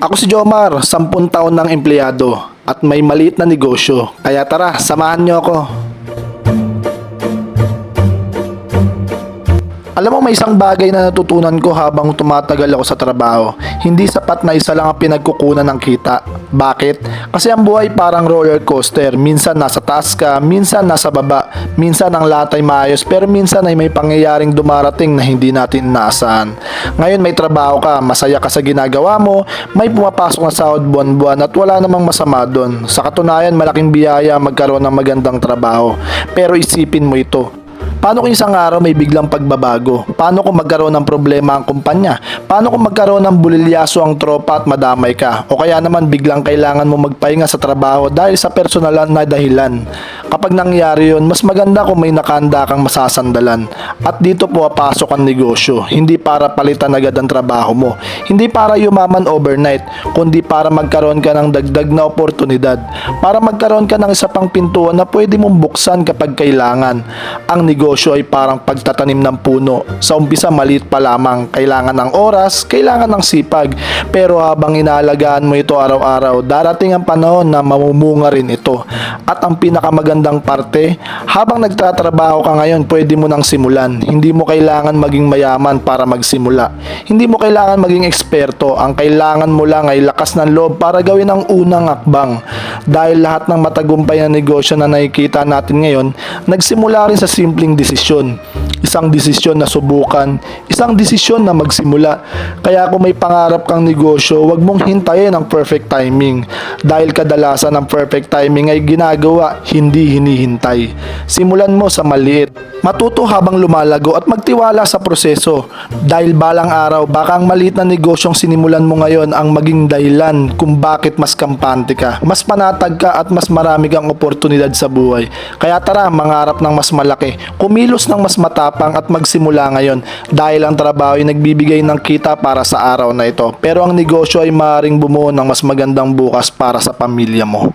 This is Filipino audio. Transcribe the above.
Ako si Jomar, 10 taon ng empleyado at may maliit na negosyo. Kaya tara, samahan niyo ako. Alam mo, may isang bagay na natutunan ko habang tumatagal ako sa trabaho. Hindi sapat na isa lang ang pinagkukunan ng kita. Bakit? Kasi ang buhay parang roller coaster. Minsan nasa taas ka, minsan nasa baba. Minsan ang lahat ay maayos, pero minsan ay may pangyayaring dumarating na hindi natin inaasahan. Ngayon may trabaho ka, masaya ka sa ginagawa mo, may pumapasok na sahod buwan-buwan at wala namang masama doon. Sa katunayan, malaking biyaya magkaroon ng magandang trabaho. Pero isipin mo ito. Paano kung isang araw may biglang pagbabago? Paano kung magkaroon ng problema ang kumpanya? Paano kung magkaroon ng bulilyaso ang tropa at madamay ka? O kaya naman biglang kailangan mo magpahinga sa trabaho dahil sa personal na dahilan? Kapag nangyari yun, mas maganda kung may nakahanda kang masasandalan. At dito pumapasok ang negosyo. Hindi para palitan agad ang trabaho mo. Hindi para yumaman overnight, kundi para magkaroon ka ng dagdag na oportunidad. Para magkaroon ka ng isa pang pintuan na pwede mong buksan kapag kailangan. Ang negosyo ay parang pagtatanim ng puno. Sa umpisa maliit pa lamang, kailangan ng oras, kailangan ng sipag. Pero habang inaalagaan mo ito araw-araw, darating ang panahon na mamumunga rin ito. At ang pinakamagandang parte, habang nagtatrabaho ka ngayon, pwede mo nang simulan. Hindi mo kailangan maging mayaman para magsimula. Hindi mo kailangan maging eksperto. Ang kailangan mo lang ay lakas ng loob para gawin ang unang akbang. Dahil lahat ng matagumpay na negosyo na nakikita natin ngayon, nagsimula rin sa simpleng desisyon. Isang desisyon na subukan, isang desisyon na magsimula. Kaya kung may pangarap kang negosyo, huwag mong hintayin ang perfect timing. Dahil kadalasan ang perfect timing ay ginagawa, hindi hinihintay. Simulan mo sa maliit. Matuto habang lumalago at magtiwala sa proseso. Dahil balang araw, baka ang maliit na negosyong sinimulan mo ngayon ang maging dahilan kung bakit mas kampante ka, mas panatag ka at mas marami kang oportunidad sa buhay. Kaya tara, mangarap ng mas malaki, kumilos ng mas matapang at magsimula ngayon dahil ang trabaho ay nagbibigay ng kita para sa araw na ito. Pero ang negosyo ay maaaring bumuo ng mas magandang bukas para sa pamilya mo.